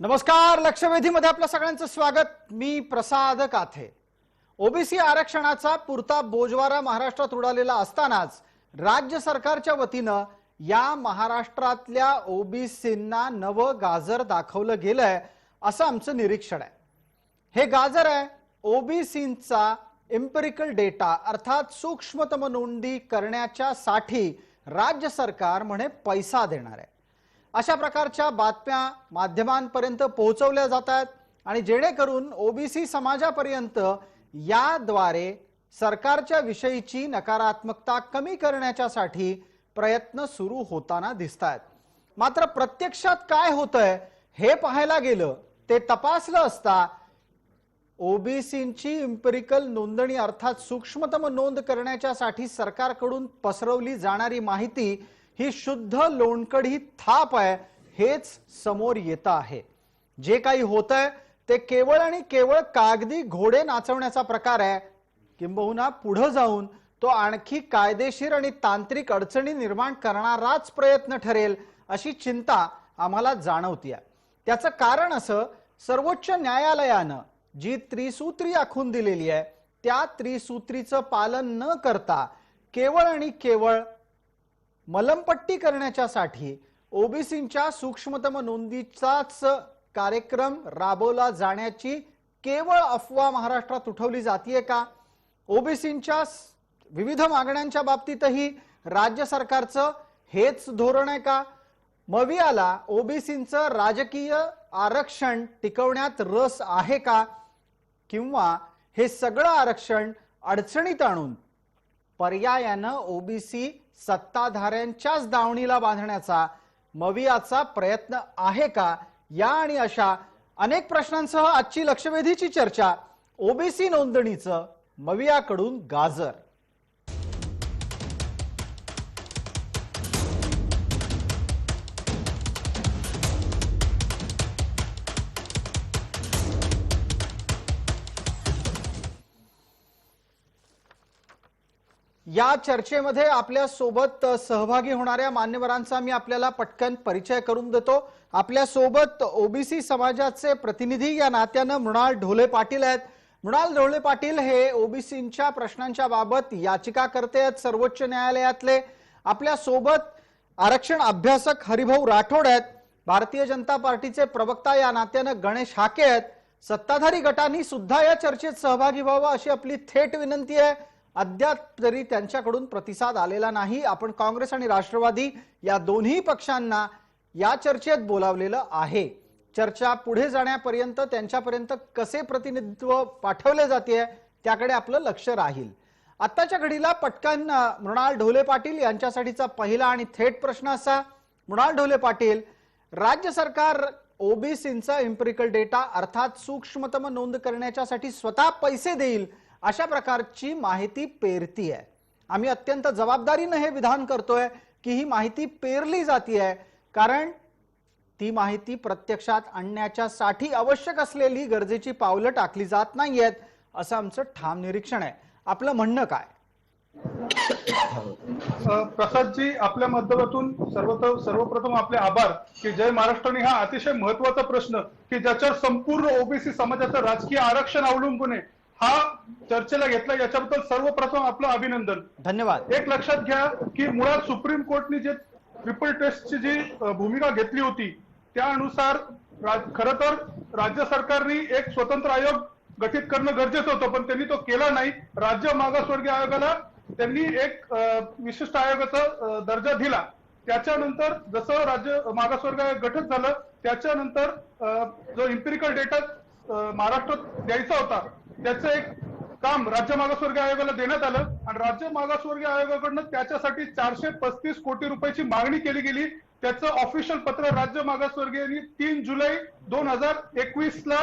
नमस्कार, लक्षवेधीमध्ये आपल्या सगळ्यांचं स्वागत। मी प्रसाद काथे। ओबीसी आरक्षणाचा पुरता बोजवारा महाराष्ट्रात उडालेला असतानाच राज्य सरकारच्या वतीने या महाराष्ट्रातल्या ओबीसींना नवं गाजर दाखवलं गेलंय असं आमचं निरीक्षण आहे। हे गाजर आहे ओबीसींचा एम्पिरिकल डेटा अर्थात सूक्ष्मतम नोंदी करण्याच्या साठी राज्य सरकार म्हणे पैसा देणार आहे। अशा प्रकारच्या बातम्या माध्यमांपर्यंत पोहोचवल्या जातात आणि जेणेकरून ओबीसी समाजापर्यंत याद्वारे सरकारच्या विषयीची नकारात्मकता कमी करण्यासाठी प्रयत्न सुरू होताना दिसतात। मात्र प्रत्यक्षात काय होतंय हे पाहायला गेलं ते तपासलं असता ओबीसींची एम्पिरिकल नोंदणी अर्थात सूक्ष्मतम नोंद करण्यासाठी सरकारकडून पसरवली जाणारी माहिती ही शुद्ध लोणकढी थाप आहे हेच समोर येतं आहे। जे काही होतंय ते केवळ आणि केवळ कागदी घोडे नाचवण्याचा प्रकार आहे, किंबहुना पुढे जाऊन तो आणखी कायदेशीर आणि तांत्रिक अडचणी निर्माण करणाराच प्रयत्न ठरेल अशी चिंता आम्हाला जाणवतीये। त्याचं कारण असं, सर्वोच्च न्यायालयानं जी त्रिसूत्री आखून दिलेली आहे त्या त्रिसूत्रीचं पालन न करता केवळ आणि केवळ मलमपट्टी करण्यासाठी ओबीसींच्या सूक्ष्मतम नोंदीचाच कार्यक्रम राबवला जाण्याची केवळ अफवा महाराष्ट्रात उठवली जातीये का? ओबीसींच्या विविध मागण्यांच्या बाबतीतही राज्य सरकारचं हेच धोरण आहे का? मवियाला ओबीसींचं राजकीय आरक्षण टिकवण्यात रस आहे का? किंवा हे सगळं आरक्षण अडचणीत आणून पर्यायानं ओबीसी सत्ताधाऱ्यांच्याच दावणीला बांधण्याचा मवियाचा प्रयत्न आहे का? या आणि अशा अनेक प्रश्नांसह आजची लक्षवेधीची चर्चा ओबीसी नोंदणीचं मवियाकडून गाजर। या चर्चेमध्ये आपल्या सोबत सहभागी होणाऱ्या मान्यवरांचा मी आपल्याला पटकन परिचय करून देतो। आपल्या सोबत ओबीसी समाजाचे प्रतिनिधी या नात्याने मृणाल ढोले पाटील आहेत। मृणाल ढोले पाटील हे ओबीसींच्या प्रश्नांच्या बाबत याचिकाकर्ते आहेत सर्वोच्च न्यायालयातले। आपल्या सोबत आरक्षण अभ्यासक हरिभाऊ राठोड आहेत। भारतीय जनता पार्टीचे प्रवक्ता या नात्याने गणेश हाके आहेत। सत्ताधारी गटांनी सुद्धा या चर्चेत सहभागी व्हावं अशी आपली थेट विनंती आहे। अद्याप तरी त्यांच्याकडून प्रतिसाद आलेला नाही। आपण काँग्रेस आणि राष्ट्रवादी या दोन्ही पक्षांना या चर्चेत बोलावलेलं आहे। चर्चा पुढे जाण्यापर्यंत त्यांच्यापर्यंत कसे प्रतिनिधित्व पाठवले जाते त्याकडे आपलं लक्ष राहील। आत्ताच्या घडीला पटकन मृणाल ढोले पाटील यांच्यासाठीचा पहिला आणि थेट प्रश्न असा, मृणाल ढोले पाटील, राज्य सरकार ओबीसींचा एम्पिरिकल डेटा अर्थात सूक्ष्मतम नोंद करण्यासाठी स्वतः पैसे देईल अशा प्रकारची माहिती पेरती आहे। आम्ही अत्यंत जबाबदारीने हे विधान करतोय की ही माहिती पेरली जाते कारण ती माहिती प्रत्यक्षात आणण्यासाठी आवश्यक असलेली गरजेची पावलं टाकली जात नाहीयेत असं आमचं ठाम निरीक्षण आहे। आपलं म्हणणं काय? प्रसाद जी, आपल्या माध्यमातून सर्वप्रथम आपले आभार की जय महाराष्ट्राने हा अतिशय महत्त्वाचा प्रश्न की ज्याच्यावर संपूर्ण ओबीसी समाजाचं राजकीय आरक्षण अवलंबून आहे हा चर्चेला घेतला, याच्याबद्दल सर्वप्रथम आपलं अभिनंदन। धन्यवाद। एक लक्षात घ्या की मुळात सुप्रीम कोर्टने जे ट्रिपल टेस्टची जी भूमिका घेतली होती त्यानुसार खरं तर राज्य सरकारने एक स्वतंत्र आयोग गठीत करणं गरजेचं होतं, पण त्यांनी तो केला नाही। राज्य मागासवर्गीय आयोगाला त्यांनी एक विशिष्ट आयोगाचा दर्जा दिला। त्याच्यानंतर जसं राज्य मागासवर्ग आयोग गठीत झालं त्याच्यानंतर जो एम्पिरिकल डेटा महाराष्ट्रात द्यायचा होता त्याचं एक काम राज्य मागासवर्गीय आयोगाला देण्यात आलं आणि राज्य मागासवर्गीय आयोगाकडून त्याच्यासाठी 435 कोटी रुपयाची मागणी केली गेली। त्याचं ऑफिशियल पत्र राज्य मागासवर्गीयांनी 3 जुलै 2021 ला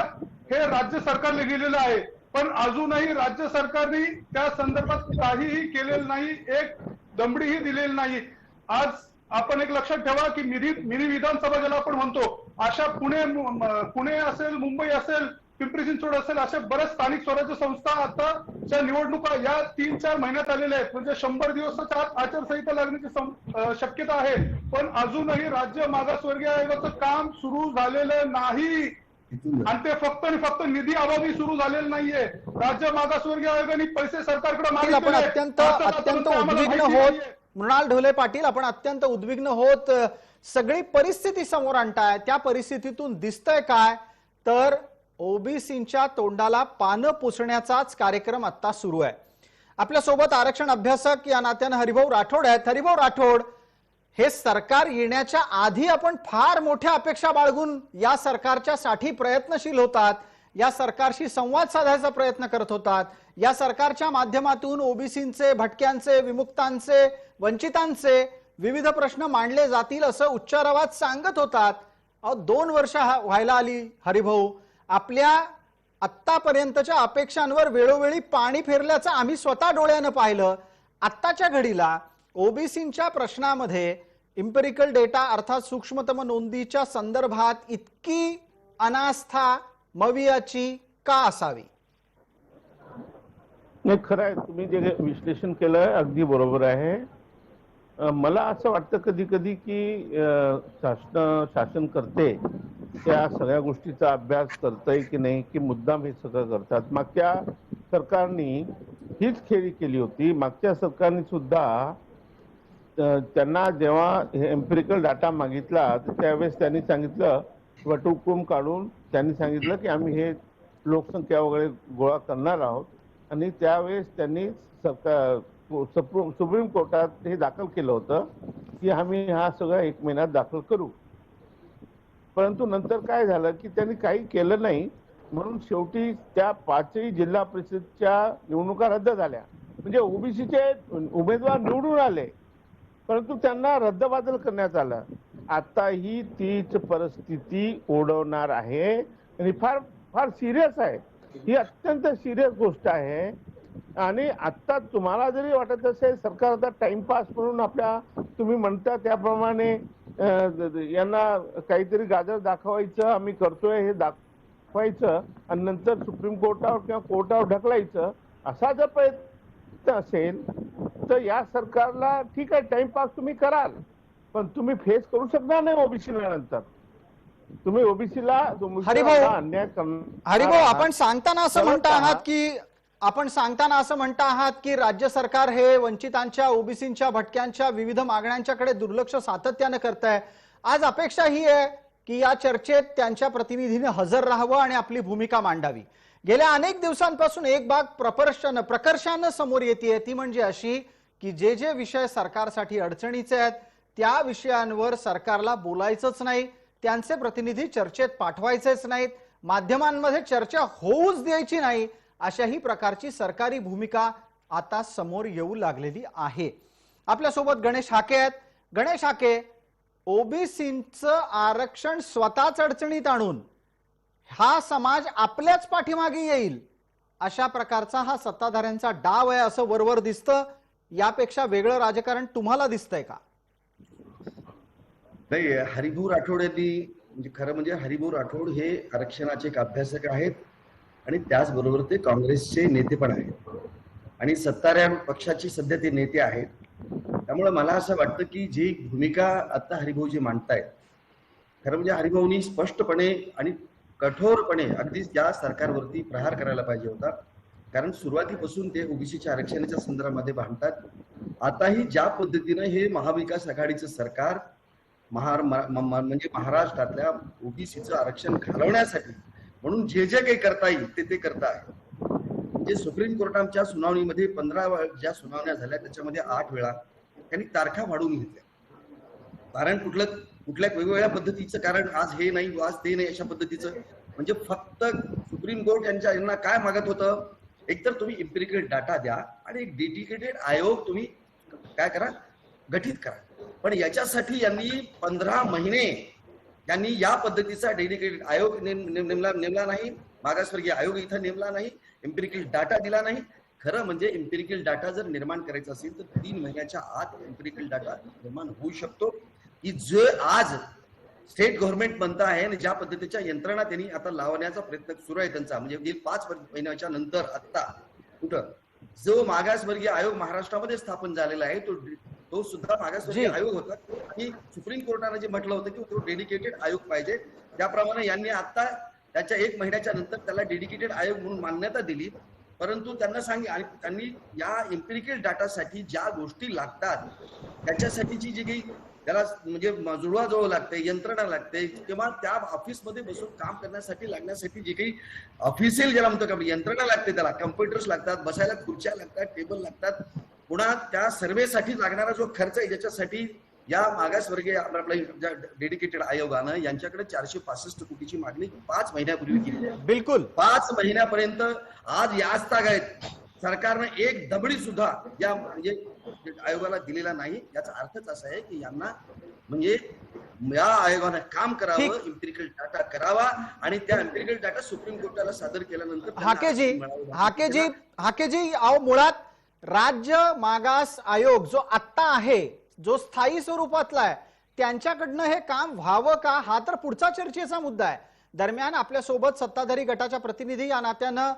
हे राज्य सरकारला लिहिलेलं आहे, पण अजूनही राज्य सरकारने त्या संदर्भात काहीही केलेलं नाही, एक दमडीही दिलेली नाही। आज आपण एक लक्षात ठेवा की मिनी विधानसभा ज्याला आपण म्हणतो अशा पुणे असेल, मुंबई असेल पिंपरी चिंचवड असेल, अशा बऱ्याच स्थानिक स्वराज्य संस्था आताच्या निवडणुका या 3-4 महिन्यात आलेल्या आहेत. म्हणजे 100 दिवसाच्या आत आचारसंहिता लागण्याची शक्यता आहे. पण अजूनही राज्य मागासवर्गीय आयोगाचं काम सुरू झालेलं नाही आणि ते फक्त आणि फक्त निधी अभावी सुरू झालेलं नाहीये. राज्य मागासवर्गीय आयोगाने पैसे सरकारकडे आपण मागितलेले आहेत. अत्यंत उद्विग्न होत, मृणाल ढोले पाटील, आपण अत्यंत उद्विग्न होत सगळी परिस्थिती समोर आणताय. त्या परिस्थितीतून दिसतंय काय तर ओबीसींच्या तोंडाला पानं पुसण्याचाच कार्यक्रम आता सुरू आहे. आपल्यासोबत आरक्षण अभ्यासक या नात्यानं हरिभाऊ राठोड आहेत. हरिभाऊ राठोड, हे सरकार येण्याच्या आधी आपण फार मोठ्या अपेक्षा बाळगून या सरकारच्या साठी प्रयत्नशील होतात, या सरकारशी संवाद साधायचा प्रयत्न करत होतात, या सरकारच्या माध्यमातून ओबीसींचे, भटक्यांचे, विमुक्तांचे, वंचितांचे विविध प्रश्न मांडले जातील असं उच्चारावात सांगत होतात. 2 वर्ष व्हायला आली हरिभाऊ. आपल्या आत्तापर्यंतच्या अपेक्षांवर वेळोवेळी पाणी फेरल्याचं आम्ही स्वतः डोळ्यानं पाहिलं. आत्ताच्या घडीला ओबीसींच्या प्रश्नामध्ये इम्पेरिकल डेटा अर्थात सूक्ष्मतम नोंदीच्या संदर्भात इतकी अनास्था मवियाची का असावी? नाही, खरं आहे, तुम्ही जे विश्लेषण केलं अगदी बरोबर आहे. मला असं वाटतं कधी कधी की शासन करते त्या सगळ्या गोष्टीचा अभ्यास करतंय की नाही, की मुद्दाम हे सगळं करतात. मागच्या सरकारने हीच खेळी केली होती. मागच्या सरकारने सुद्धा त्यांना जेव्हा एम्पिरिकल डाटा मागितला त्यावेळेस त्यांनी सांगितलं, वटहुकूम काढून त्यांनी सांगितलं की आम्ही हे लोकसंख्या वगैरे गोळा करणार आहोत. आणि त्यावेळेस त्यांनी सुप्रीम कोर्टात हे दाखल केलं होतं की आम्ही हा सगळं 1 महिन्यात दाखल करू. परंतु नंतर काय झालं की त्यांनी काही केलं नाही, म्हणून शेवटी त्या 5ही जिल्हा परिषदच्या निवडणुका रद्द झाल्या. म्हणजे ओबीसीचे उमेदवार निवडून आले परंतु त्यांना रद्दबातल करण्यात आलं. आता ही तीच परिस्थिती ओढवणार आहे आणि फार फार सिरियस आहे. ही अत्यंत सिरियस गोष्ट आहे. आणि आता तुम्हाला जरी वाटत असेल सरकार आता टाइमपास म्हणून आपल्या तुम्ही म्हणता त्याप्रमाणे यांना काहीतरी गाजर दाखवायचं, आम्ही करतोय हे दाखवायचं आणि नंतर सुप्रीम कोर्टावर किंवा कोर्टावर ढकलायचं, असा जर प्रयत्न असेल तर या सरकारला ठीक आहे, टाइमपास तुम्ही कराल पण तुम्ही फेस करू शकणार नाही ओबीसीला. नंतर तुम्ही ओबीसीला अन्याय करणार. हरिभाऊ, आपण सांगताना असं म्हणता आहात की राज्य सरकार हे वंचितांच्या, ओबीसींच्या, भटक्यांच्या विविध मागण्यांच्याकडे दुर्लक्ष सातत्याने करत आहे. आज अपेक्षा ही आहे की या चर्चेत त्यांच्या प्रतिनिधीने हजर राहावं आणि आपली भूमिका मांडावी. गेल्या अनेक दिवसांपासून एक बाब प्रकर्षानं समोर येते, ती म्हणजे अशी की जे विषय सरकारसाठी अडचणीचे आहेत त्या विषयांवर सरकारला बोलायचंच नाही, त्यांचे प्रतिनिधी चर्चेत पाठवायचेच नाहीत, माध्यमांमध्ये चर्चा होऊच द्यायची नाही, अशाही प्रकारची सरकारी भूमिका आता समोर येऊ लागलेली आहे. आपल्यासोबत गणेश हाके आहेत. गणेश हाके, ओबीसींचं आरक्षण स्वतःच अडचणीत आणून हा समाज आपल्याच पाठीमागे येईल अशा प्रकारचा हा सत्ताधाऱ्यांचा डाव आहे असं वरवर दिसतं. यापेक्षा वेगळं राजकारण तुम्हाला दिसतंय का? नाही, हरिभाऊ राठोड यांनी म्हणजे खरं म्हणजे हरिभाऊ राठोड हे आरक्षणाचे एक अभ्यासक आहेत आणि त्याचबरोबर ते काँग्रेसचे नेते पण आहेत आणि सत्ताधारी पक्षाचे सध्या ते नेते आहेत. त्यामुळे मला असं वाटतं की जी भूमिका आता हरिभाऊजी मांडतायत, खरं म्हणजे हरिभाऊनी स्पष्टपणे आणि कठोरपणे अगदी या सरकारवरती प्रहार करायला पाहिजे होता. कारण सुरुवातीपासून ते ओबीसीच्या आरक्षणाच्या संदर्भामध्ये भांडतात. आताही ज्या पद्धतीने हे महाविकास आघाडीचं सरकार म्हणजे महाराष्ट्रातल्या ओबीसीचं आरक्षण घालवण्यासाठी म्हणून जे काही करता येईल ते करता आहे. म्हणजे सुप्रीम कोर्टाच्या सुनावणीमध्ये 15 ज्या सुनावण्या झाल्या त्याच्यामध्ये 8 वेळा त्यांनी तारखा वाढवून घेतल्या. कारण कुठल्या वेगवेगळ्या पद्धतीचं, कारण आज हे नाही आज ते नाही अशा पद्धतीचं, म्हणजे फक्त सुप्रीम कोर्ट यांना काय मागत होतं, एकतर तुम्ही इम्पेरिकल डाटा द्या आणि एक डेडिकेटेड आयोग तुम्ही काय करा, गठीत करा. पण याच्यासाठी यांनी 15 महिने यांनी या पद्धतीचा डेडिकेटेड आयोग नेमला नाही, मागासवर्गीय आयोग इथं नेमला नाही, एम्पिरिकल डाटा दिला नाही. खरं म्हणजे एम्पिरिकल डाटा जर निर्माण करायचा असेल तर 3 महिन्याच्या आत एम्पिरिकल डाटा निर्माण होऊ शकतो की जे आज स्टेट गव्हर्नमेंट बनतं आहे आणि ज्या पद्धतीच्या यंत्रणा त्यांनी आता लावण्याचा प्रयत्न सुरू आहे त्यांचा, म्हणजे गेली 5 महिन्याच्या नंतर आता कुठं जो मागासवर्गीय आयोग महाराष्ट्रामध्ये स्थापन झालेला आहे तो सुद्धा मागासवर्गीय आयोग होता आणि सुप्रीम कोर्टाने जे म्हटलं होतं की तो डेडिकेटेड आयोग पाहिजे, त्याप्रमाणे यांनी आता त्याच्या 1 महिन्याच्या नंतर त्याला डेडिकेटेड आयोग म्हणून मान्यता दिली. परंतु त्यांना आणि त्यांनी या एम्पिरिकल डाटासाठी ज्या गोष्टी लागतात त्याच्यासाठीची जी काही त्याला म्हणजे जुळवाजुळव लागते, यंत्रणा लागते, किंवा त्या ऑफिसमध्ये बसून काम करण्यासाठी लागण्यासाठी जे काही ऑफिशियल ज्याला म्हणतो का यंत्रणा लागते, त्याला कम्प्युटर्स लागतात, बसायला खुर्च्या लागतात, टेबल लागतात, पुन्हा त्या सर्वेसाठी लागणारा जो खर्च आहे ज्याच्यासाठी या मागासवर्गीय आपल्या डेडिकेटेड आयोगानं यांच्याकडे 465 कोटीची मागणी 5 महिन्यापूर्वी केली आहे. बिलकुल 5 महिन्यापर्यंत आज याचतागायत सरकारनं एक दबडी सुद्धा या म्हणजे आयोगाला दिलेला नाही. याचा अर्थच असा आहे की यांना म्हणजे या आयोगाने काम करावं, एम्पिरिकल डाटा करावा आणि त्या एम्पिरिकल डाटा सुप्रीम कोर्टाला सादर केल्यानंतर हाकेजी मुळात राज्य मागास आयोग जो आत्ता आहे, जो स्थायी स्वरूपातला आहे, त्यांच्याकडनं हे काम व्हावं का, हा तर पुढचा चर्चेचा मुद्दा आहे. दरम्यान आपल्या सोबत सत्ताधारी गटाच्या प्रतिनिधी या नात्यानं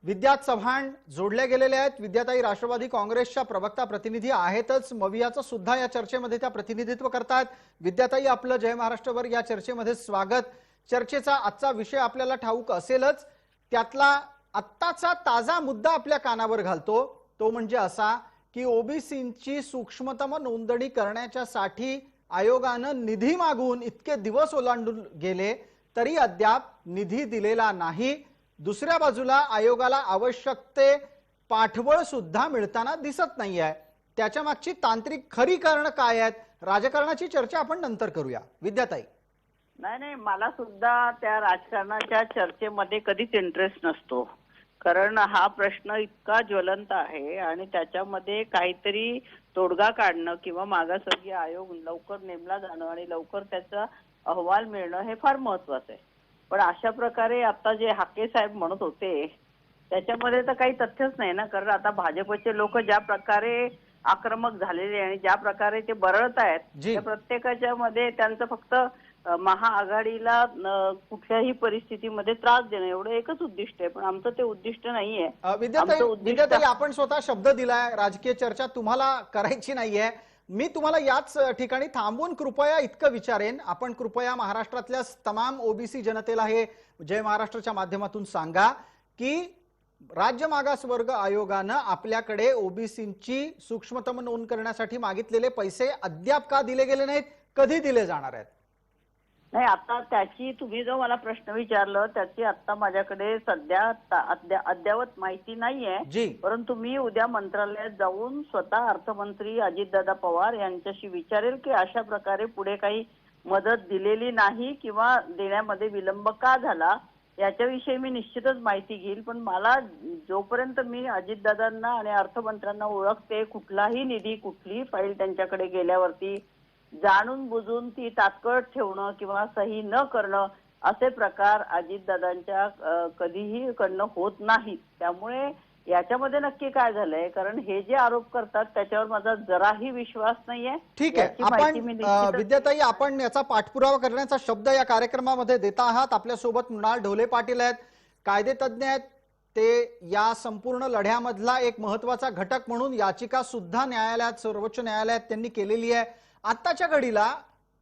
विद्या चव्हाण जोडले गेलेले आहेत. विद्याताई राष्ट्रवादी काँग्रेसच्या प्रवक्ता प्रतिनिधी आहेतच, मवियाचं सुद्धा या चर्चेमध्ये त्या प्रतिनिधित्व करतात. विद्याताई, आपलं जय महाराष्ट्रवर या चर्चेमध्ये स्वागत. चर्चेचा आजचा विषय आपल्याला ठाऊक असेलच, त्यातला आत्ताचा ताजा मुद्दा आपल्या कानावर घालतो तो म्हणजे असा की ओबीसींची सूक्ष्मतम नोंदणी करण्याच्यासाठी आयोगानं निधी मागून इतके दिवस ओलांडून गेले तरी अद्याप निधी दिलेला नाही. दुसऱ्या बाजूला आयोगाला आवश्यक ते पाठबळ सुद्धा मिळताना दिसत नाहीये. त्याच्या मागची तांत्रिक खरी कारण काय आहेत? राजकारणाची चर्चा आपण नंतर करूया. विद्याताई. नाही, मला सुद्धा त्या राजकारणाच्या चर्चेमध्ये कधीच इंटरेस्ट नसतो, कारण हा प्रश्न इतका ज्वलंत आहे आणि त्याच्यामध्ये काहीतरी तोडगा काढणं किंवा मागासवर्गीय आयोग लवकर नेमला जाणं आणि लवकर त्याचा अहवाल मिळणं हे फार महत्वाचं आहे. पण अशा प्रकारे आता जे हाके साहेब म्हणत होते त्याच्यामध्ये तर काही तथ्यच नाही ना, कारण आता भाजपचे लोक ज्या प्रकारे आक्रमक झालेले आणि ज्या प्रकारे ते बरळत आहेत त्या प्रत्येकाच्या मध्ये त्यांचं फक्त महाआघाडीला कुठल्याही परिस्थितीमध्ये त्रास देणं एवढं एकच उद्दिष्ट आहे, पण आमचं ते उद्दिष्ट नाहीये. विद्याताई, आपण स्वतः शब्द दिलाय राजकीय चर्चा तुम्हाला करायची नाहीये. मी तुम्हाला याच ठिकाणी थांबून कृपया इतकं विचारेन, आपण कृपया महाराष्ट्रातल्या तमाम ओबीसी जनतेला हे जय महाराष्ट्राच्या माध्यमातून सांगा की राज्य मागास वर्ग आयोगानं आपल्याकडे ओबीसींची सूक्ष्मतम नोंद करण्यासाठी मागितलेले पैसे अद्याप का दिले गेले नाहीत, कधी दिले जाणार आहेत? नाही, आता त्याची तुम्ही जो मला प्रश्न विचारलं त्याची आता माझ्याकडे सध्या अद्यावत माहिती नाहीये, परंतु मी उद्या मंत्रालयात जाऊन स्वतः अर्थमंत्री अजितदादा पवार यांच्याशी विचारेल की अशा प्रकारे पुढे काही मदत दिलेली नाही किंवा देण्यामध्ये विलंब का झाला याच्याविषयी मी निश्चितच माहिती घेईल. पण मला जोपर्यंत मी अजितदादांना आणि अर्थमंत्र्यांना ओळखते, कुठलाही निधी कुठलीही फाईल त्यांच्याकडे गेल्यावरती जाणून बुजून ती तात्काळ ठेवणं किंवा सही न करणं असे प्रकार अजितदादांच्या कधीही कडनं होत नाहीत. त्यामुळे याच्यामध्ये नक्की काय झालंय, कारण हे जे आरोप करतात त्याच्यावर माझा जराही विश्वास नाहीये. ठीक आहे, आपण विद्याताई आपण याचा पाठपुरावा करण्याचा शब्द या कार्यक्रमामध्ये देता आहात. आपल्यासोबत मृणाल ढोले पाटील आहेत, कायदेतज्ञ आहेत, ते या संपूर्ण लढ्यामधला एक महत्वाचा घटक म्हणून याचिका सुद्धा न्यायालयात, सर्वोच्च न्यायालयात त्यांनी केलेली आहे. आत्ताच्या घडीला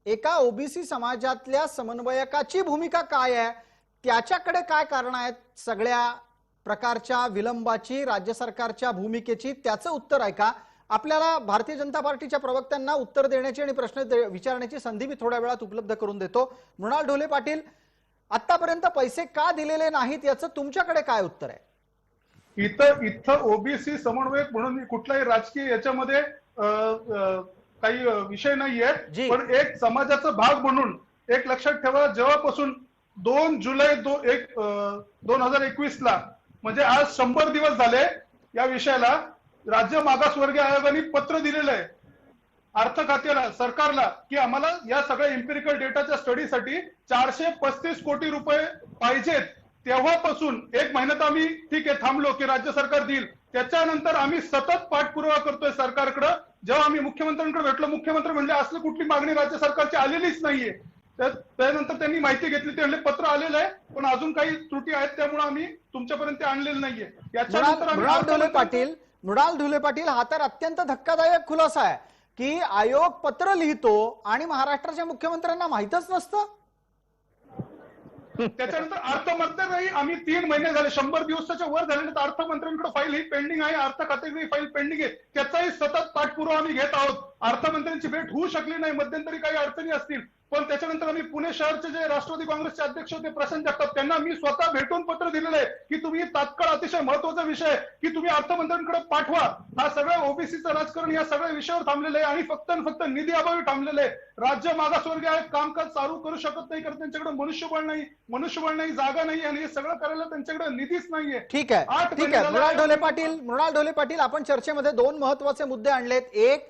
एका ओबीसी समाजातल्या समन्वयकाची भूमिका काय आहे, त्याच्याकडे काय कारण आहेत सगळ्या प्रकारच्या विलंबाची, राज्य सरकारच्या भूमिकेची, त्याचं उत्तर आहे का? आपल्याला भारतीय जनता पार्टीच्या प्रवक्त्यांना उत्तर देण्याची आणि प्रश्न विचारण्याची संधी मी थोड्या वेळात उपलब्ध करून देतो. मृणाल ढोले पाटील, आतापर्यंत पैसे का दिलेले नाहीत याचं तुमच्याकडे काय उत्तर आहे? इथं ओबीसी समन्वयक म्हणून कुठलाही राजकीय याच्यामध्ये काही विषय नाहीये, पण एक समाजाचा भाग म्हणून एक लक्षात ठेवा, जेव्हापासून 2 जुलै 2021 ला म्हणजे आज 100 दिवस झाले या विषयाला राज्य मागासवर्गीय आयोगाने पत्र दिलेलं आहे अर्थ खात्याला, सरकारला, की आम्हाला या सगळ्या एम्पिरिकल डेटाच्या स्टडीसाठी 435 कोटी रुपये पाहिजेत. तेव्हापासून 1 महिन्यात आम्ही ठीक आहे थांबलो की राज्य सरकार देईल, त्याच्यानंतर आम्ही सतत पाठपुरावा करतोय सरकारकडे. जेव्हा आम्ही मुख्यमंत्र्यांकडे भेटलो, मुख्यमंत्री म्हणले असलं कुठली मागणी राज्य सरकारची आलेलीच नाहीये. त्यानंतर त्यांनी माहिती घेतली, ते म्हणले पत्र आलेलं आहे पण अजून काही त्रुटी आहेत त्यामुळे आम्ही तुमच्यापर्यंत ते आणलेलं नाहीये. याच्यानंतर मृणाल ढोले पाटील, हा तर अत्यंत धक्कादायक खुलासा आहे की आयोग पत्र लिहितो आणि महाराष्ट्राच्या मुख्यमंत्र्यांना माहितच नसतं. त्याच्यानंतर अर्थमंत्र्यांनाही आम्ही 3 महिने झाले, 100 दिवसाच्या वर झाले, तर अर्थमंत्र्यांकडे फाईल ही पेंडिंग आहे, अर्थ खात्याची फाईल पेंडिंग आहे, त्याचाही सतत पाठपुरावा आम्ही घेत आहोत. अर्थमंत्र्यांची भेट होऊ शकली नाही, मध्यंतरी काही अडचणी असतील, पण त्याच्यानंतर आम्ही पुणे शहरचे जे राष्ट्रवादी काँग्रेसचे अध्यक्ष होते प्रशांत जगताप, त्यांना मी स्वतः भेटून पत्र दिलेलं आहे की तुम्ही तात्काळ, अतिशय महत्वाचा विषय की तुम्ही अर्थमंत्र्यांकडे पाठवा. हा सगळं ओबीसीचं राजकारण या सगळ्या विषयावर थांबलेलं आहे आणि फक्त निधी अभावी थांबलेलं आहे. राज्य मागासवर्गीय आहे, कामकाज चालू करू शकत नाही, कारण त्यांच्याकडे मनुष्यबळ नाही, जागा नाही आणि हे सगळं करायला त्यांच्याकडे निधीच नाहीये. ठीक आहे. मृणाल ढोले पाटील, आपण चर्चेमध्ये 2 महत्वाचे मुद्दे आणलेत. एक,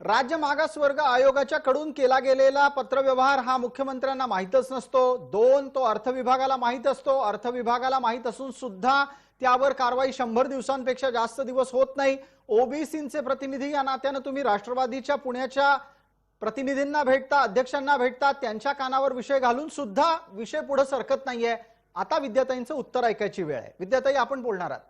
राज्य मागासवर्ग आयोगाच्या कडून केला गेलेला पत्रव्यवहार हा मुख्यमंत्र्यांना माहीतच नसतो. 2, तो अर्थ विभागाला माहीत असतो. अर्थ विभागाला माहीत असून सुद्धा त्यावर कारवाई 100 दिवसांपेक्षा जास्त दिवस होत नाही. ओबीसीचे प्रतिनिधी या नात्यानं तुम्ही राष्ट्रवादीच्या पुण्याच्या प्रतिनिधींना भेटता, अध्यक्षांना भेटता, त्यांच्या कानावर विषय घालून सुद्धा विषय पुढे सरकत नाहीये. आता विद्याताईंचं उत्तर ऐकायची वेळ आहे. विद्याताई, आपण बोलणार आहात.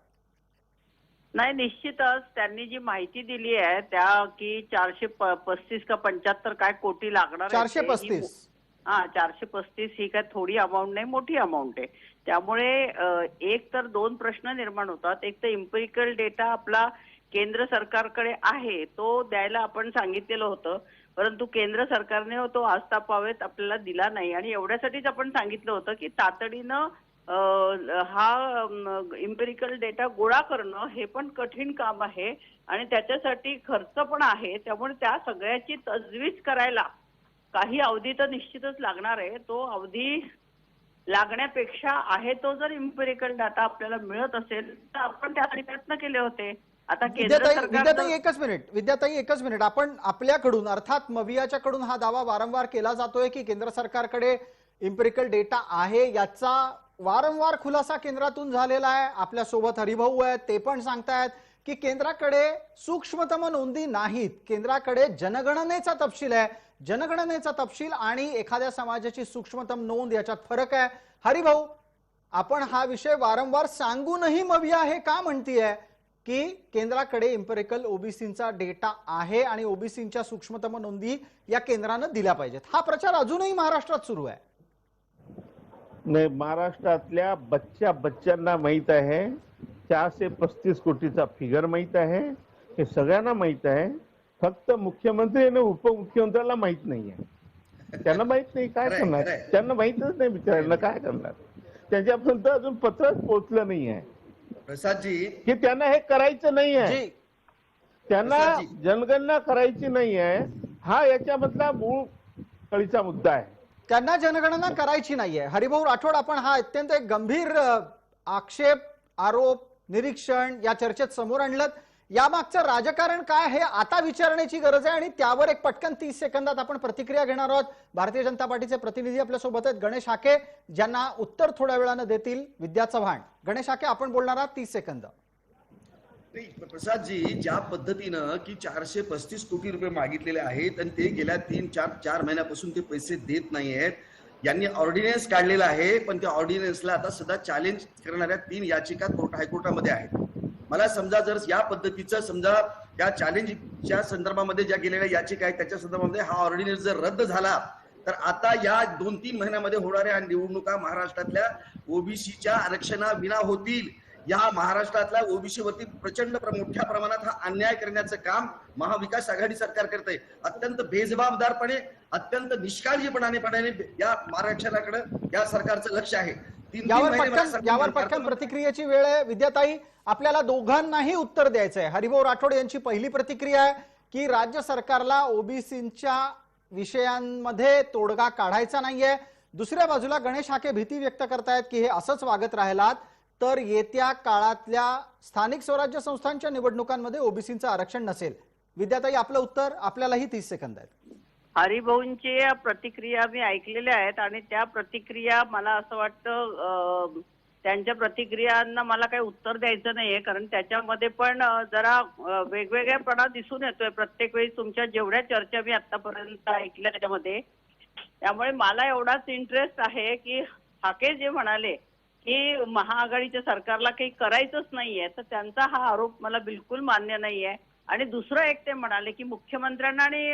नाही, निश्चितच त्यांनी जी माहिती दिली आहे त्या की 435 का 75 काय कोटी लागणार, 435. 435 ही काय थोडी अमाऊंट नाही, मोठी अमाऊंट आहे. त्यामुळे एक तर 2 प्रश्न निर्माण होतात. एक तर इम्पेरिकल डेटा आपला केंद्र सरकारकडे आहे, तो द्यायला आपण सांगितलेलं होतं, परंतु केंद्र सरकारने तो आस्थापावेत आपल्याला दिला नाही. आणि एवढ्यासाठीच आपण सांगितलं होतं की तातडीनं हा इम्पेरिकल डेटा गोळा करणं हे पण कठीण काम आहे आणि त्याच्यासाठी खर्च पण आहे. त्यामुळे त्या सगळ्याची तजवीज करायला काही अवधी तर निश्चितच लागणार आहे. तो अवधी लागण्यापेक्षा आहे तो जर इम्पेरिकल डाटा आपल्याला मिळत असेल तर आपण त्यासाठी प्रयत्न केले होते. आता विद्याताई एकच मिनिट, आपण आपल्याकडून अर्थात मवियाच्या कडून हा दावा वारंवार केला जातोय की केंद्र सरकारकडे इम्पेरिकल डेटा आहे, याचा वारंवार खुलासा केंद्रातून झालेला आहे. आपल्या सोबत हरिभाऊ आहेत, ते पण सांगतायत की केंद्राकडे सूक्ष्मतम नोंदी नाहीत, केंद्राकडे जनगणनेचा तपशील आहे. जनगणनेचा तपशील आणि एखाद्या समाजाची सूक्ष्मतम नोंद याच्यात फरक आहे. हरिभाऊ, आपण हा विषय वारंवार सांगूनही मविया हे का म्हणतीये की केंद्राकडे इम्पेरिकल ओबीसीचा डेटा आहे आणि ओबीसीच्या सूक्ष्मतम नोंदी या केंद्रानं दिल्या पाहिजेत, हा प्रचार अजूनही महाराष्ट्रात सुरू आहे? नाही, महाराष्ट्रातल्या बच्चांना माहित आहे, 435 कोटीचा फिगर माहित आहे, हे सगळ्यांना माहित आहे. फक्त मुख्यमंत्री आणि उपमुख्यमंत्र्याला माहित नाहीये. त्यांना माहित नाही, काय करणार? त्यांना माहितच नाही बिचारांना, काय करणार? त्यांच्यापर्यंत अजून पत्रच पोहोचलं नाहीये प्रसादजी की त्यांना हे करायचं नाहीये, त्यांना जनगणना करायची नाहीये. हा याच्यामधला मूळ कळीचा मुद्दा आहे. त्यांना जनगणना करायची नाहीये. हरिभाऊ राठोड, आपण हा अत्यंत एक गंभीर आक्षेप, आरोप, निरीक्षण या चर्चेत समोर आणलं. यामागचं राजकारण काय हे आता विचारण्याची गरज आहे आणि त्यावर एक पटकन 30 सेकंदात आपण प्रतिक्रिया घेणार आहोत. भारतीय जनता पार्टीचे प्रतिनिधी आपल्या सोबत आहेत, गणेश हाके, ज्यांना उत्तर थोड्या वेळानं देतील विद्या चव्हाण. गणेश हाके, आपण बोलणार आहात, 30 सेकंद. प्रसादजी, ज्या पद्धतीनं की 435 कोटी रुपये मागितलेले आहेत आणि ते गेल्या 3-4 महिन्यापासून ते पैसे देत नाही आहेत, यांनी ऑर्डिनन्स काढलेला आहे, पण त्या ऑर्डिनन्सला आता सध्या चॅलेंज करणाऱ्या 3 याचिका हायकोर्टामध्ये आहेत. मला समजा जर या पद्धतीचं समजा त्या चॅलेंजच्या संदर्भामध्ये ज्या गेलेल्या याचिका आहेत त्याच्या संदर्भामध्ये हा ऑर्डिनन्स जर रद्द झाला तर आता या 2-3 महिन्यामध्ये होणाऱ्या निवडणुका महाराष्ट्रातल्या ओबीसीच्या आरक्षणाविना होतील. या महाराष्ट्रातल्या ओबीसी वरती प्रचंड मोठ्या प्रमाणात हा अन्याय करण्याचं काम महाविकास आघाडी सरकार करते. अत्यंत बेजबाबदारपणे, अत्यंत निष्काळजीपणाने या महाराष्ट्राकडे या सरकारचं लक्ष आहे. यावर पटकन प्रतिक्रियेची वेळ आहे. विद्याताई, आपल्याला दोघांनाही उत्तर द्यायचंय. हरिभाऊ राठोड यांची पहिली प्रतिक्रिया आहे की राज्य सरकारला ओबीसीच्या विषयांमध्ये तोडगा काढायचा नाहीये. दुसऱ्या बाजूला गणेश हाके भीती व्यक्त करतायत की हे असंच वागत राहिलात तर येत्या काळातल्या स्थानिक स्वराज्य संस्थांच्या निवडणुकांमध्ये ओबीसीचं आरक्षण नसेल. विद्याताई, आपलं उत्तर, आपल्यालाही 30 सेकंद आहेत. हरिभाऊंची प्रतिक्रिया मी ऐकलेल्या आहेत आणि त्या प्रतिक्रिया मला असं वाटतं त्यांच्या प्रतिक्रियांना मला काही उत्तर द्यायचं नाहीये, कारण त्याच्यामध्ये पण जरा वेगवेगळेपणा दिसून येतोय प्रत्येक वेळी. तुमच्या जेवढ्या चर्चा मी आतापर्यंत ऐकल्या त्याच्यामध्ये त्यामुळे मला एवढाच इंटरेस्ट आहे की हाके जे म्हणाले की महाआघाडीच्या सरकारला काही करायचंच नाहीये, तर त्यांचा हा आरोप मला बिलकुल मान्य नाहीये. आणि दुसरं एक ते म्हणाले की मुख्यमंत्र्यांना आणि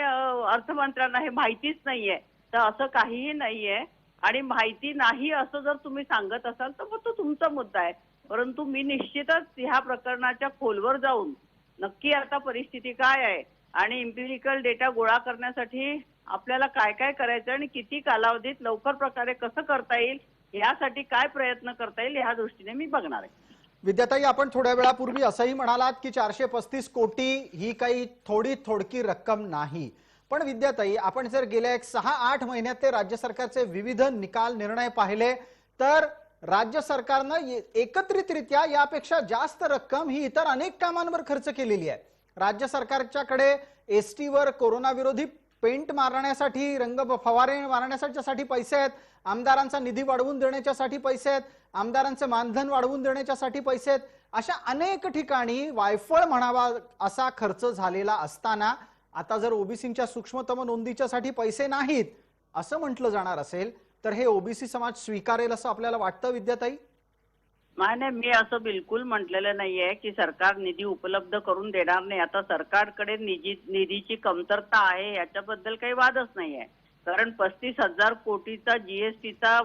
अर्थमंत्र्यांना हे माहितीच नाहीये, तर असं काहीही नाहीये. आणि माहिती नाही असं जर तुम्ही सांगत असाल तर मग तो तुमचा मुद्दा आहे, परंतु मी निश्चितच ह्या प्रकरणाच्या खोलवर जाऊन नक्की आता परिस्थिती काय आहे आणि इम्पिरिकल डेटा गोळा करण्यासाठी आपल्याला काय काय करायचं आणि किती कालावधीत लवकर प्रकारे कसं करता येईल यासाठी काय प्रयत्न करता येईल या दृष्टीने मी बघणार आहे. विद्याताई, आपण थोड्या वेळापूर्वी असंही म्हणालात की 435 कोटी ही काही थोडकी रक्कम नाही. पण विद्याताई, आपण जर गेल्या एक 6-8 महिन्यात ते राज्य सरकारचे विविध निकाल निर्णय पाहिले तर राज्य सरकारनं एकत्रितरित्या यापेक्षा जास्त रक्कम ही इतर अनेक कामांवर खर्च केलेली आहे. राज्य सरकारच्याकडे एसटी वर कोरोना विरोधी पेंट मारण्यासाठी, रंग फवारे मारण्यासाठी पैसे आहेत, आमदारांचा निधी वाढवून देण्यासाठी पैसे आहेत, आमदारांचे मानधन वाढवून देण्यासाठी पैसे आहेत. अशा अनेक ठिकाणी वायफळ म्हणावा असा खर्च झालेला असताना आता जर ओबीसींच्या सूक्ष्मतम नोंदीच्यासाठी पैसे नाहीत असं म्हटलं जाणार असेल तर हे ओबीसी समाज स्वीकारेल असं आपल्याला वाटतं विद्याताई? नाही, मी असं बिलकुल म्हटलेलं नाहीये की सरकार निधी उपलब्ध करून देणार नाही. आता सरकारकडे निधीची कमतरता आहे याच्याबद्दल काही वादच नाहीये, कारण 35,000 कोटीचा जीएसटीचा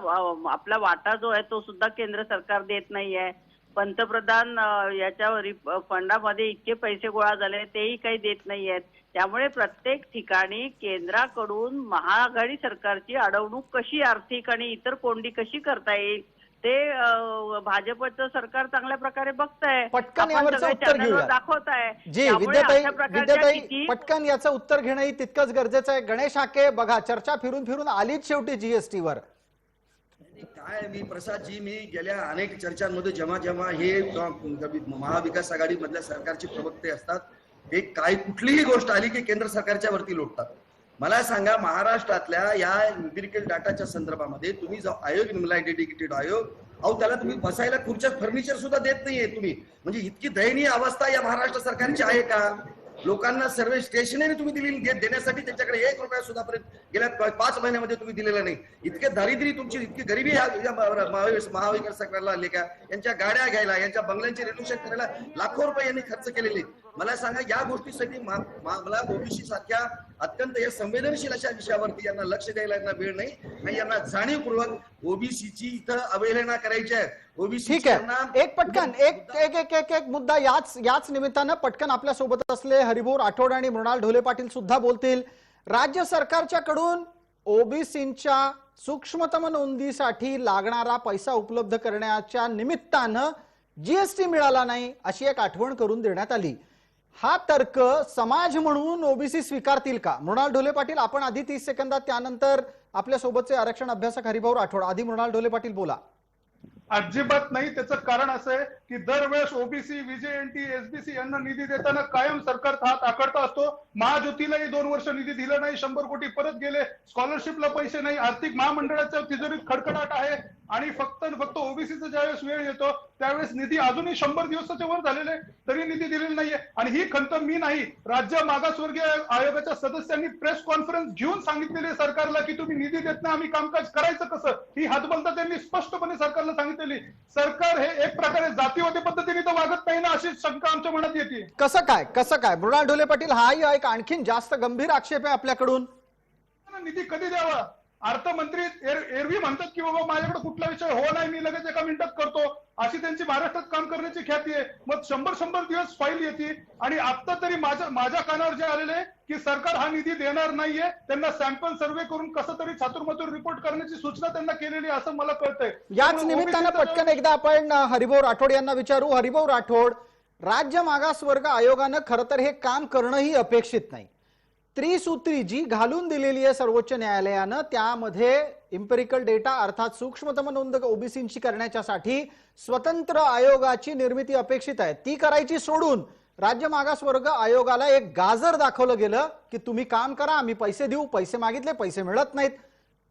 आपला वाटा जो आहे तो सुद्धा केंद्र सरकार देत नाहीये. पंतप्रधान याच्या फंडामध्ये इतके पैसे गोळा झाले तेही काही देत नाहीयेत. त्यामुळे प्रत्येक ठिकाणी केंद्राकडून महाआघाडी सरकारची अडवणूक कशी आर्थिक आणि इतर कोंडी कशी करता येईल ते भाजपचं सरकार चांगल्या प्रकारे बघतंय, पटकन यावरचं उत्तर घेऊया, दाखवताय. जी विद्याताई, पटकन याचं उत्तर घेणंही तितकंच गरजेचं आहे. गणेश हाके, बघा चर्चा फिरून फिरून आलीच शेवटी जीएसटी वर. काय मी प्रसादजी, मी गेल्या अनेक चर्चांमध्ये जेव्हा हे महाविकास आघाडी मधल्या सरकारचे प्रवक्ते असतात, हे काय कुठलीही गोष्ट आली की केंद्र सरकारच्या वरती लोटतात. मला सांगा, महाराष्ट्रातल्या या इम्पिरिकल डाटाच्या संदर्भामध्ये तुम्ही जो आयोग नेमलाय, डेडिकेटेड आयोग, अहो त्याला तुम्ही बसायला खुर्च्या फर्निचर सुद्धा देत नाहीये तुम्ही. म्हणजे इतकी दयनीय अवस्था या महाराष्ट्र सरकारची आहे का? लोकांना सर्व स्टेशनरी तुम्ही देण्यासाठी त्यांच्याकडे 1 रुपया सुद्धा पर्यंत गेल्या 5 महिन्यामध्ये तुम्ही दिलेला नाही. इतके दारिद्र्य तुमची, इतकी गरिबी महाविकास सरकारला आली का? यांच्या गाड्या घ्यायला, यांच्या बंगल्यांचे रिनोव्हेशन करायला लाखो रुपये यांनी खर्च केलेले. मला सांगा, या गोष्टीसाठी मला ओबीसी सारख्या अत्यंत या संवेदनशील अशा विषयावरती यांना लक्ष द्यायला यांना वेळ नाही आणि यांना जाणीवपूर्वक ओबीसीची इथं अवहेलना करायची आहे. ओबीसी ठीक आहे, एक पटकन एक मुद्दा याच निमित्तानं पटकन आपल्या सोबत असले हरिभाऊ राठोड आणि मृणाल ढोले पाटील सुद्धा बोलतील. राज्य सरकारच्याकडून ओबीसींच्या सूक्ष्मतम नोंदीसाठी लागणारा पैसा उपलब्ध करण्याच्या निमित्तानं जीएसटी मिळाला नाही अशी एक आठवण करून देण्यात आली. हा तर्क समाज म्हणून ओबीसी स्वीकारतील का? मृणाल ढोले पाटील, आपण आधी 30 सेकंदात, त्यानंतर आपल्या सोबतचे आरक्षण अभ्यासक हरिभाऊ राठोड. आधी मृणाल ढोले पाटील बोला. अजिबात नाही. त्याचं कारण असं आहे की दरवेळेस ओबीसी, व्हीजेएनटी, एसबीसी यांना निधी देताना कायम सरकार हात आखडता असतो. महाज्योतीलाही 2 वर्ष निधी दिला नाही, 100 कोटी परत गेले. स्कॉलरशिपला पैसे नाही, आर्थिक महामंडळाच्या तिजोरीत खडखडाट आहे आणि फक्त ओबीसीचा ज्यावेळेस वेळ येतो त्यावेळेस निधी अजूनही 100 दिवसाच्या वर झालेले तरी निधी दिलेला नाहीये. आणि ही खंत मी नाही, राज्य मागासवर्गीय आयोगाच्या सदस्यांनी प्रेस कॉन्फरन्स घेऊन सांगितलेले सरकारला की तुम्ही निधी देत नाही, आम्ही कामकाज करायचं कसं, ही हातबलता त्यांनी स्पष्टपणे सरकारला सांगितलेली. सरकार हे एक प्रकारे जातीवादी पद्धतीने तर वागत नाही ना, अशी शंका आमच्या मनात येते. कसं काय मृणाल ढोले पाटील, हाही एक आणखीन जास्त गंभीर आक्षेप आहे आपल्याकडून. निधी कधी द्यावा? अर्थमंत्री एरवी म्हणतात की बाबा माझ्याकडे कुठला विषय हो नाही, मी लगेच 1 मिनिटात करतो, अशी त्यांची महाराष्ट्रात काम करण्याची ख्याती आहे. मग 100 दिवस फाईल येते आणि आता तरी माझ्या कानावर जे आलेले की सरकार हा निधी देणार नाहीये, त्यांना सॅम्पल सर्व्हे करून कसं तरी चातुर्मातुर रिपोर्ट करण्याची सूचना त्यांना केलेली असं मला कळतंय. याच निमित्तानं पटकन एकदा आपण हरिभाऊ राठोड यांना विचारू. हरिभाऊ राठोड, राज्य मागासवर्ग आयोगानं खरं तर हे काम करणंही अपेक्षित नाही. त्रिसूत्री जी घालून दिलेली आहे सर्वोच्च न्यायालयानं, त्यामध्ये इम्पेरिकल डेटा अर्थात सूक्ष्मतम नोंद ओबीसींची करण्यासाठी स्वतंत्र आयोगाची निर्मिती अपेक्षित आहे. ती करायची सोडून राज्य मागासवर्ग आयोगाला एक गाजर दाखवलं गेलं की तुम्ही काम करा, आम्ही पैसे देऊ. पैसे मागितले, पैसे मिळत नाहीत.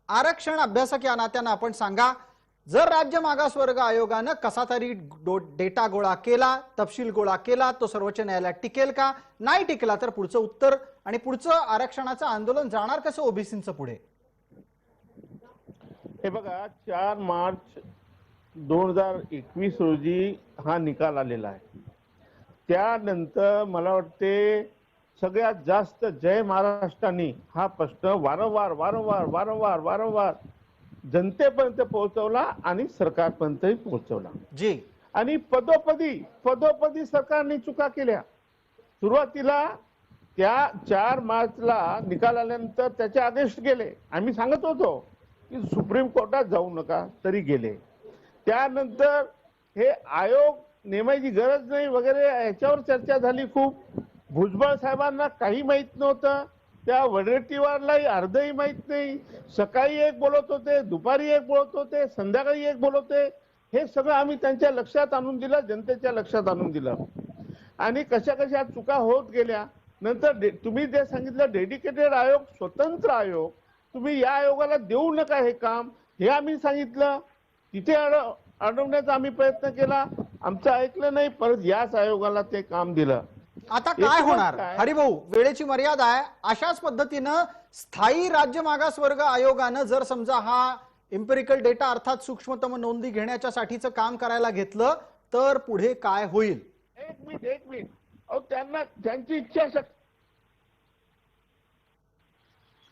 आरक्षण अभ्यासक या नात्यानं आपण सांगा, जर राज्य मागासवर्ग आयोगानं कसा तरी डेटा गोळा केला, तपशील गोळा केला, तो सर्वोच्च न्यायालयात टिकेल का? नाही टिकला तर पुढचं उत्तर आणि पुढचं आरक्षणाचं आंदोलन जाणार कसं ओबीसींचं पुढे? हे बघा, 4 मार्च 2021 रोजी हा निकाल आलेला आहे. त्यानंतर मला वाटते सगळ्यात जास्त जय महाराष्ट्राने हा प्रश्न वारंवार वारंवार वारंवार वारंवार जनतेपर्यंत पोहोचवला आणि सरकारपर्यंतही पोहोचवला. जी. आणि पदोपदी सरकारने चुका केल्या. सुरुवातीला त्या 4 मार्चला निकाल आल्यानंतर त्याचे आदेश गेले. आम्ही सांगत होतो की सुप्रीम कोर्टात जाऊ नका, तरी गेले. त्यानंतर हे आयोग नेमायची गरज नाही वगैरे याच्यावर चर्चा झाली खूप. भुजबळ साहेबांना काही माहित नव्हतं, त्या वडेट्टीवारलाही अर्धही माहित नाही. सकाळी एक बोलत होते, दुपारी एक बोलत होते, संध्याकाळी एक बोलत होते. हे सगळं आम्ही त्यांच्या लक्षात आणून दिलं, जनतेच्या लक्षात आणून दिलं. आणि कशा कशा चुका होत गेल्या. नंतर तुम्ही जे सांगितलं डेडिकेटेड आयोग, स्वतंत्र आयोग, तुम्ही या आयोगाला देऊ नका हे काम, हे आम्ही सांगितलं. तिथे अडवण्याचा आम्ही प्रयत्न केला, आमचं ऐकलं नाही. परत याच आयोगाला ते काम दिलं. आता काय होणार हरिभाऊ, वेळेची मर्यादा आहे. अशाच पद्धतीनं स्थायी राज्य मागासवर्ग आयोगानं जर समजा हा एम्पिरिकल डेटा अर्थात सूक्ष्मतम नोंदी घेण्याच्यासाठीचं काम करायला घेतलं तर पुढे काय होईल? एक मिनिट अहो, त्यांना त्यांची इच्छाशक्ती.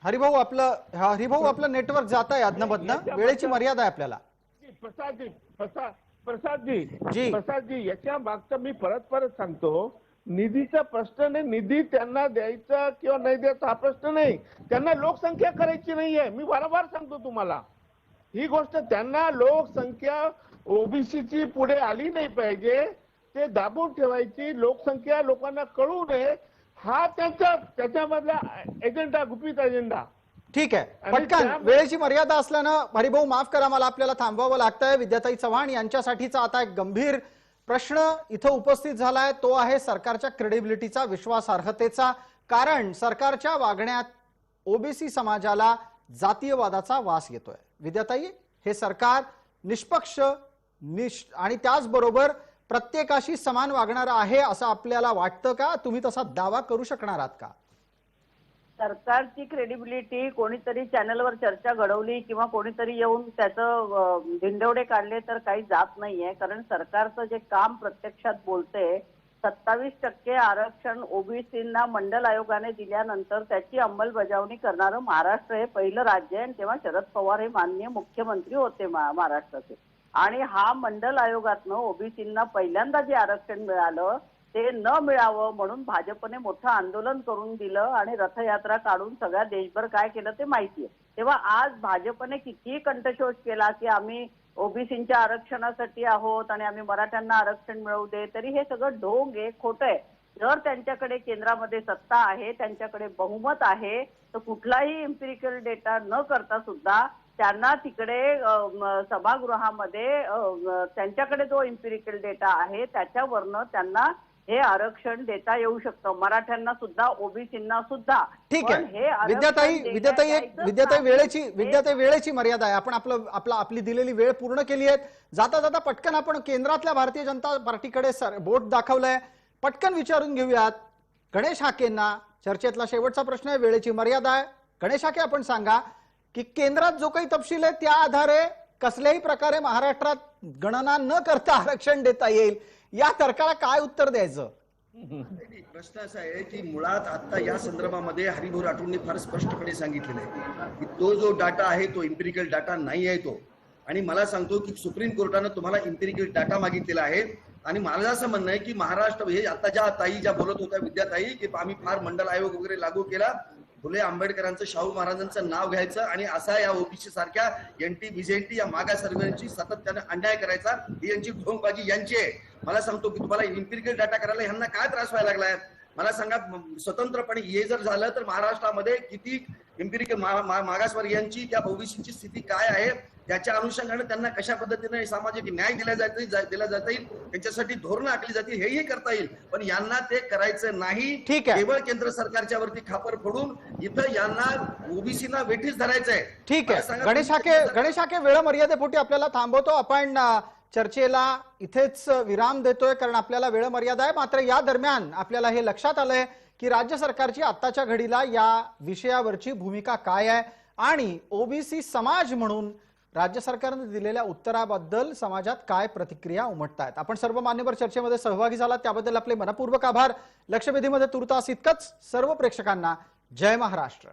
हरिभाऊ आपलं नेटवर्क जात आहे अदनबदन, वेळेची मर्यादा आहे आपल्याला. प्रसादजी याच्या मागचं मी परत सांगतो, निधीचा प्रश्न नाही. निधी त्यांना द्यायचा किंवा नाही द्यायचा हा प्रश्न नाही. त्यांना लोकसंख्या करायची नाहीये. मी वारंवार सांगतो तुम्हाला ही गोष्ट. त्यांना लोकसंख्या ओबीसीची पुढे आली नाही पाहिजे, ते दाबून ठेवायची. लोकसंख्या लोकांना कळू नये हा त्याच्यामधला एजेंडा, गुपित एजेंडा. ठीक आहे, पटकन वेळेची मर्यादा असल्यानं हरिभाऊ माफ करा, मला आपल्याला थांबवावं लागतंय. विद्याताई चव्हाण यांच्यासाठीचा आता एक गंभीर प्रश्न इथं उपस्थित झालाय, तो आहे सरकारच्या क्रेडिबिलिटीचा, विश्वासार्हतेचा. कारण सरकारच्या वागण्यात ओबीसी समाजाला जातीयवादाचा वास येतोय. विद्याताई, हे सरकार निष्पक्ष आणि त्याचबरोबर प्रत्येकाशी समान वागणार आहे असं आपल्याला वाटतं का? तुम्ही तसा दावा करू शकणार आहात का? सरकारची क्रेडिबिलिटी कोणीतरी चॅनलवर चर्चा घडवली किंवा कोणीतरी येऊन त्याचं धिंडवडे काढले तर काही जात नाहीये. कारण सरकारचं जे काम प्रत्यक्षात बोलते, 27% आरक्षण ओबीसींना मंडल आयोगाने दिल्यानंतर त्याची अंमलबजावणी करणारं महाराष्ट्र हे पहिलं राज्य आहे. आणि तेव्हा शरद पवार हे माननीय मुख्यमंत्री होते महाराष्ट्राचे. आणि हा मंडल आयोगातनं ओबीसींना पहिल्यांदा जे आरक्षण मिळालं ते न मिळावं म्हणून भाजपने मोठं आंदोलन करून दिलं आणि रथयात्रा काढून सगळ्या देशभर काय केलं ते माहितीये. तेव्हा आज भाजपने कितीही कंठशोष केला की आम्ही ओबीसींच्या आरक्षणासाठी आहोत आणि आम्ही मराठ्यांना आरक्षण मिळवू दे, तरी हे सगळं ढोंग आहे, खोटं आहे. जर त्यांच्याकडे केंद्रामध्ये सत्ता आहे, त्यांच्याकडे बहुमत आहे, तर कुठलाही एम्पिरिकल डेटा न करता सुद्धा त्यांना तिकडे सभागृहामध्ये त्यांच्याकडे जो एम्पिरिकल डेटा आहे त्याच्यावरनं त्यांना हे आरक्षण देता येऊ शकतं, मराठ्यांना सुद्धा, ओबीसींना सुद्धा. ठीक आहे विद्याताई वेळेची मर्यादा आहे. आपण आपली दिलेली वेळ पूर्ण केली आहे. जाता जाता पटकन आपण केंद्रातल्या भारतीय जनता पार्टीकडे बोट दाखवलंय, पटकन विचारून घेऊयात गणेश हाकेंना. चर्चेतला शेवटचा प्रश्न आहे, वेळेची मर्यादा आहे. गणेश हाके, आपण सांगा की केंद्रात जो काही तपशील आहे त्या आधारे कसल्याही प्रकारे महाराष्ट्रात गणना न करता आरक्षण देता येईल, या तर्काला काय उत्तर द्यायचं? प्रश्न असा आहे की मुळात आता या संदर्भामध्ये हरिभाऊ राठोडने फार स्पष्टपणे सांगितलेलं आहे की तो जो डाटा आहे तो एम्पिरिकल डाटा नाही आहे तो. आणि मला सांगतो की सुप्रीम कोर्टानं तुम्हाला एम्पिरिकल डाटा मागितलेला आहे. आणि मला असं म्हणणं आहे की महाराष्ट्र हे आता ज्या ताई ज्या बोलत होत्या विद्याताई की आम्ही फार मंडल आयोग वगैरे लागू केला, फुले आंबेडकरांचं, शाहू महाराजांचं नाव घ्यायचं आणि असा या ओबीसी सारख्या एनटी बीजेटी या मागासवर्गीयांची सातत्याने अन्याय करायचा, ही यांची ढोंगबाजी यांची आहे. मला सांगतो की तुम्हाला एम्पिरिकल डाटा करायला ह्यांना काय त्रास व्हायला लागलाय मला सांगा. स्वतंत्रपणे हे जर झालं तर महाराष्ट्रामध्ये किती एम्पिरिकल मागासवर्गीयांची त्या ओबीसीची स्थिती काय आहे, त्याच्या अनुषंगाने त्यांना कशा पद्धतीने सामाजिक न्याय दिला जाता येईल, त्यांच्यासाठी धोरणं आखली जातील, हेही करता येईल. पण यांना ते करायचं नाही. केवळ केंद्र सरकारच्या वरती खापर फोडून इथं यांना ओबीसीना वेठीस धरायचंय. ठीक आहे गणेश हाके, वेळ मर्यादेपोटी आपल्याला थांबवतो. आपण चर्चेला इथेच विराम देतोय कारण आपल्याला वेळ मर्यादा आहे. मात्र या दरम्यान आपल्याला हे लक्षात आलंय की राज्य सरकारची आत्ताच्या घडीला या विषयावरची भूमिका काय आहे आणि ओबीसी समाज म्हणून राज्य सरकारने दिलेल्या उत्तराबद्दल समाजात काय प्रतिक्रिया उमटतायत? आपण सर्व मान्यवर चर्चेमध्ये सहभागी झालात त्याबद्दल आपले मनपूर्वक आभार. लक्षवेधीमध्ये तुर्तास इतकंच. सर्व प्रेक्षकांना जय महाराष्ट्र.